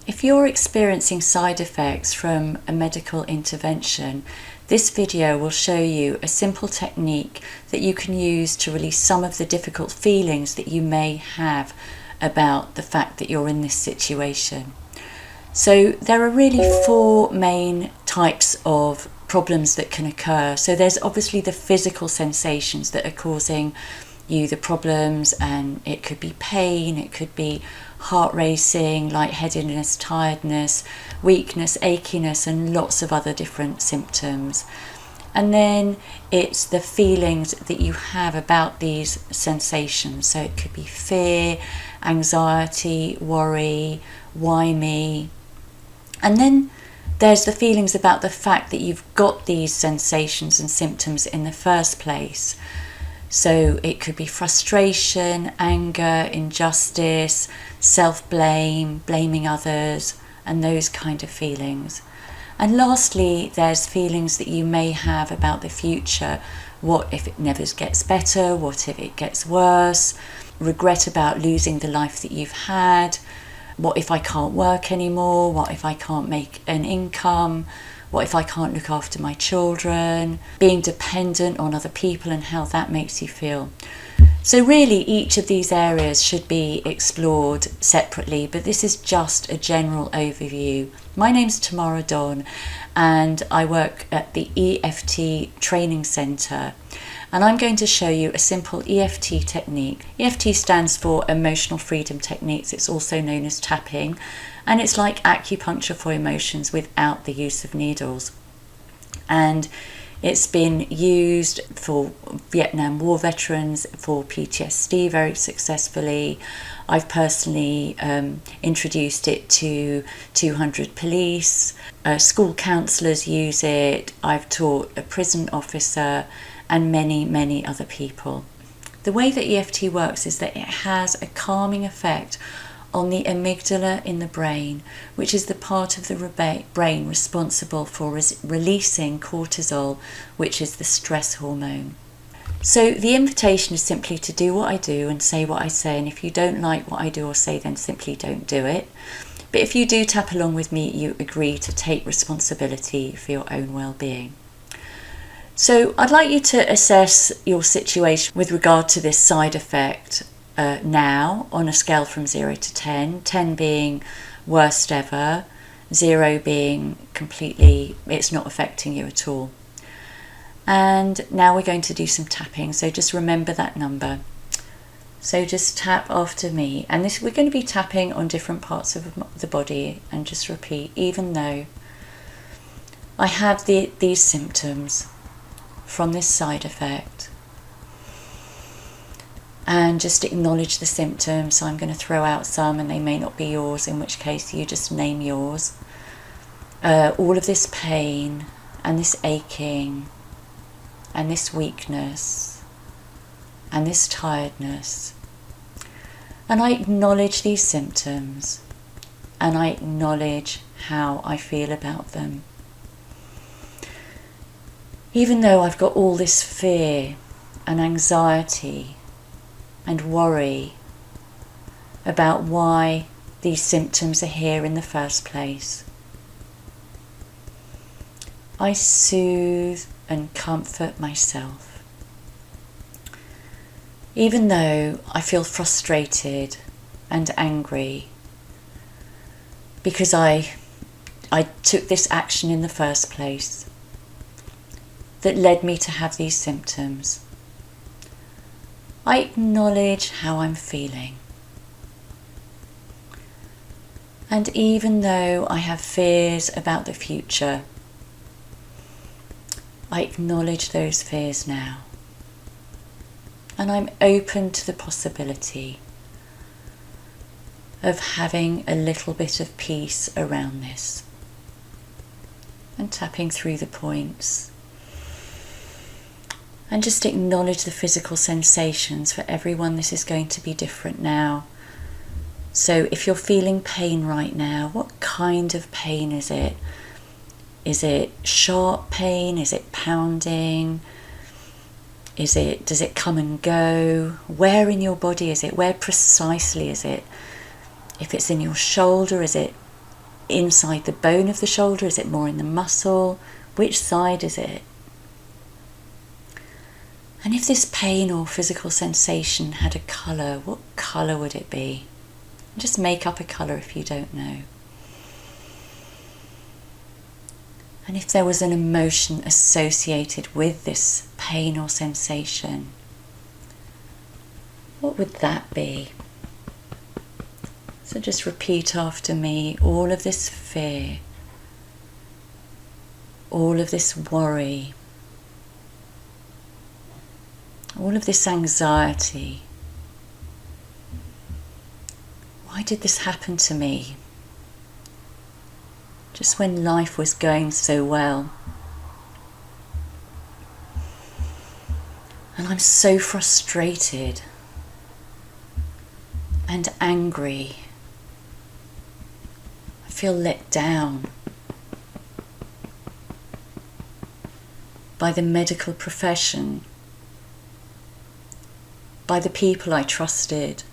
If you're experiencing side effects from a medical intervention, this video will show you a simple technique that you can use to release some of the difficult feelings that you may have about the fact that you're in this situation. So there are really four main types of problems that can occur. So there's obviously the physical sensations that are causing you the problems, and it could be pain, it could be heart racing, lightheadedness, tiredness, weakness, achiness, and lots of other different symptoms. And then it's the feelings that you have about these sensations. So it could be fear, anxiety, worry, why me? And then there's the feelings about the fact that you've got these sensations and symptoms in the first place. So it could be frustration, anger, injustice, self-blame, blaming others, and those kind of feelings. And lastly, there's feelings that you may have about the future. What if it never gets better? What if it gets worse? Regret about losing the life that you've had. What if I can't work anymore? What if I can't make an income? What if I can't look after my children? Being dependent on other people and how that makes you feel. So really each of these areas should be explored separately, but this is just a general overview. My name's Tamara Don and I work at the EFT Training Centre, and I'm going to show you a simple EFT technique. EFT stands for Emotional Freedom Techniques. It's also known as tapping, and it's like acupuncture for emotions without the use of needles. And it's been used for Vietnam War veterans, for PTSD very successfully. I've personally introduced it to 200 police. School counsellors use it. I've taught a prison officer and many other people. The way that EFT works is that it has a calming effect on the amygdala in the brain, which is the part of the brain responsible for releasing cortisol, which is the stress hormone. So the invitation is simply to do what I do and say what I say, and if you don't like what I do or say, then simply don't do it. But if you do tap along with me, you agree to take responsibility for your own well-being. So I'd like you to assess your situation with regard to this side effect now on a scale from 0 to 10, 10 being worst ever, 0 being completely, it's not affecting you at all. And now we're going to do some tapping, so just remember that number. So just tap after me, and this we're going to be tapping on different parts of the body, and just repeat, even though I have these symptoms from this side effect, and just acknowledge the symptoms. So I'm going to throw out some and they may not be yours, in which case you just name yours. All of this pain and this aching and this weakness and this tiredness, and I acknowledge these symptoms and I acknowledge how I feel about them. Even though I've got all this fear and anxiety and worry about why these symptoms are here in the first place, I soothe and comfort myself. Even though I feel frustrated and angry because I took this action in the first place that led me to have these symptoms, I acknowledge how I'm feeling. And even though I have fears about the future, I acknowledge those fears now. And I'm open to the possibility of having a little bit of peace around this. And tapping through the points. And just acknowledge the physical sensations. For everyone, this is going to be different now. So if you're feeling pain right now, what kind of pain is it? Is it sharp pain? Is it pounding? Does it come and go? Where in your body is it? Where precisely is it? If it's in your shoulder, is it inside the bone of the shoulder? Is it more in the muscle? Which side is it? And if this pain or physical sensation had a colour, what colour would it be? Just make up a colour if you don't know. And if there was an emotion associated with this pain or sensation, what would that be? So just repeat after me all of this fear, all of this worry, all of this anxiety. Why did this happen to me? Just when life was going so well. And I'm so frustrated and angry. I feel let down by the medical profession, by the people I trusted.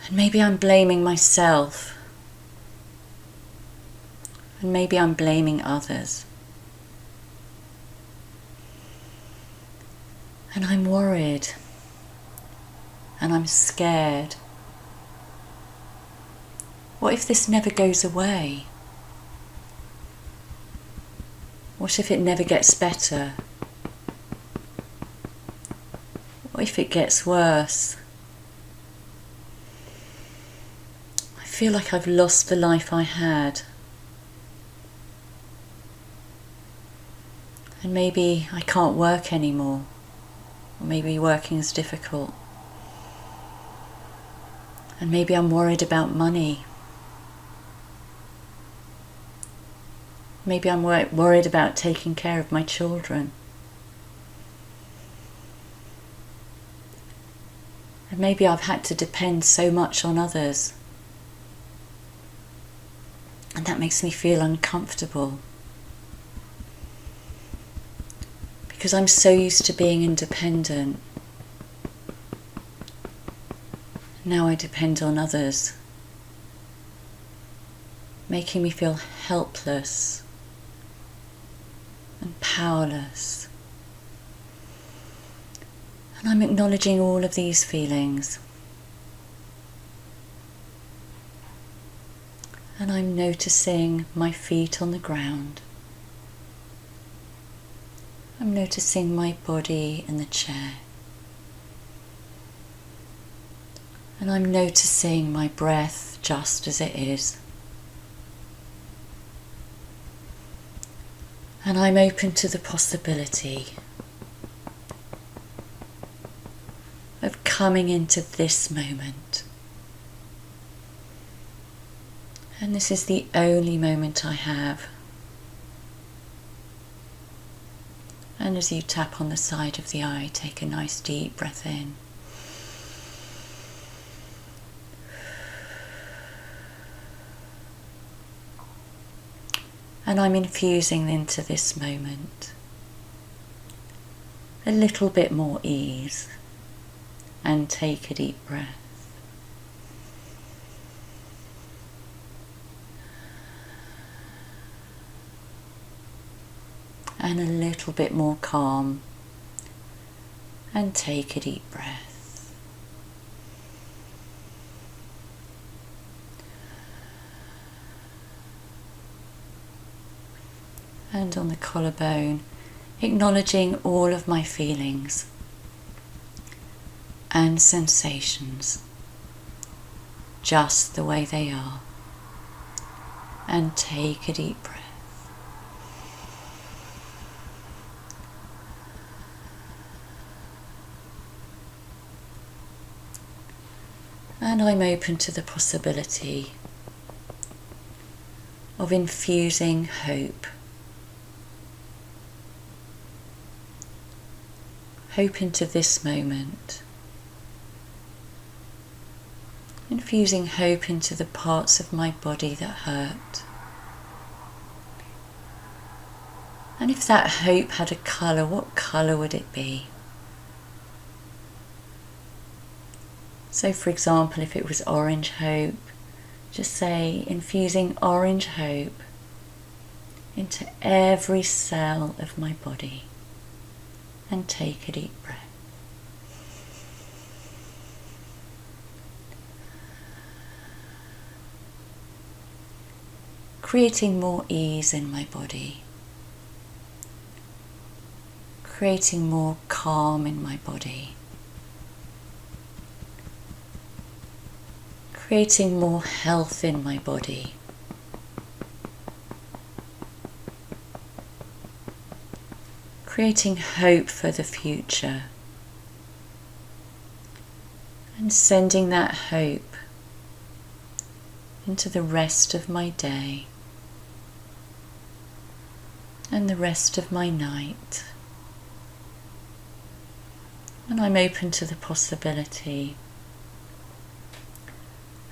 And maybe I'm blaming myself. And maybe I'm blaming others. And I'm worried. And I'm scared. What if this never goes away? What if it never gets better? What if it gets worse? I feel like I've lost the life I had. And maybe I can't work anymore. Or maybe working is difficult. And maybe I'm worried about money. Maybe I'm worried about taking care of my children. And maybe I've had to depend so much on others. And that makes me feel uncomfortable. Because I'm so used to being independent. Now I depend on others, making me feel helpless and powerless. And I'm acknowledging all of these feelings. And I'm noticing my feet on the ground. I'm noticing my body in the chair. And I'm noticing my breath just as it is. And I'm open to the possibility of coming into this moment. And this is the only moment I have. And as you tap on the side of the eye, take a nice deep breath in. And I'm infusing into this moment a little bit more ease. And take a deep breath. And a little bit more calm. And take a deep breath. And on the collarbone, acknowledging all of my feelings and sensations just the way they are. And take a deep breath. And I'm open to the possibility of infusing hope. Hope into this moment. Infusing hope into the parts of my body that hurt. And if that hope had a colour, what colour would it be? So for example, if it was orange hope, Just say, infusing orange hope into every cell of my body, and take a deep breath. Creating more ease in my body, creating more calm in my body, creating more health in my body, creating hope for the future, and sending that hope into the rest of my day and the rest of my night. And I'm open to the possibility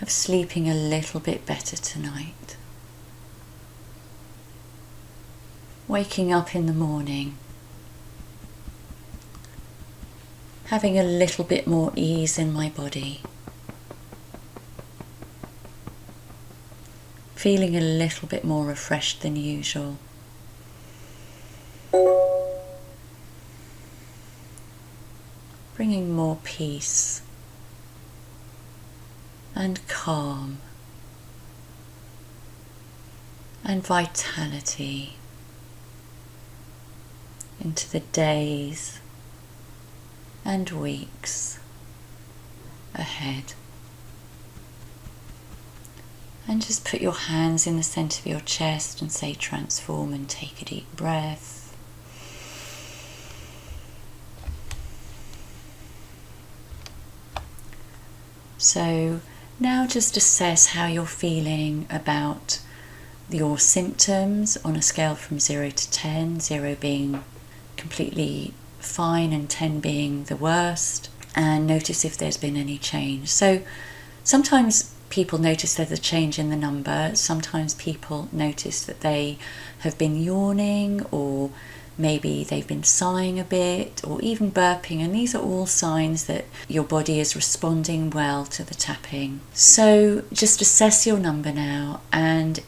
of sleeping a little bit better tonight. Waking up in the morning, having a little bit more ease in my body, feeling a little bit more refreshed than usual. Bringing more peace and calm and vitality into the days and weeks ahead. And just put your hands in the centre of your chest and say transform, and take a deep breath. So now just assess how you're feeling about your symptoms on a scale from 0 to 10, 0 being completely fine and 10 being the worst, and notice if there's been any change. So sometimes people notice there's a change in the number, sometimes people notice that they have been yawning, or maybe they've been sighing a bit, or even burping, and these are all signs that your body is responding well to the tapping. So just assess your number now, and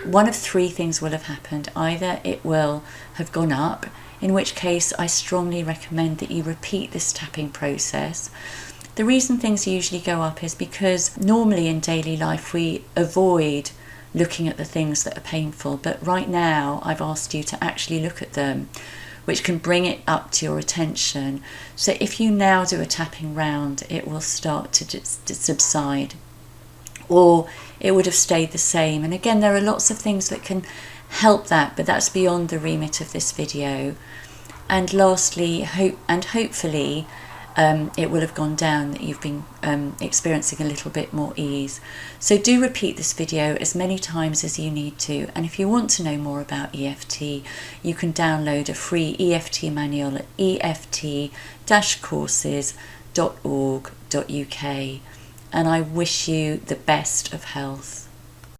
one of three things will have happened. Either it will have gone up, in which case I strongly recommend that you repeat this tapping process. The reason things usually go up is because normally in daily life we avoid looking at the things that are painful, but right now I've asked you to actually look at them, which can bring it up to your attention. So if you now do a tapping round, it will start to subside, or it would have stayed the same. And again, there are lots of things that can help that, but that's beyond the remit of this video. And lastly, hopefully it will have gone down, that you've been experiencing a little bit more ease. So do repeat this video as many times as you need to, and if you want to know more about EFT, you can download a free EFT manual at eft-courses.org.uk, and I wish you the best of health.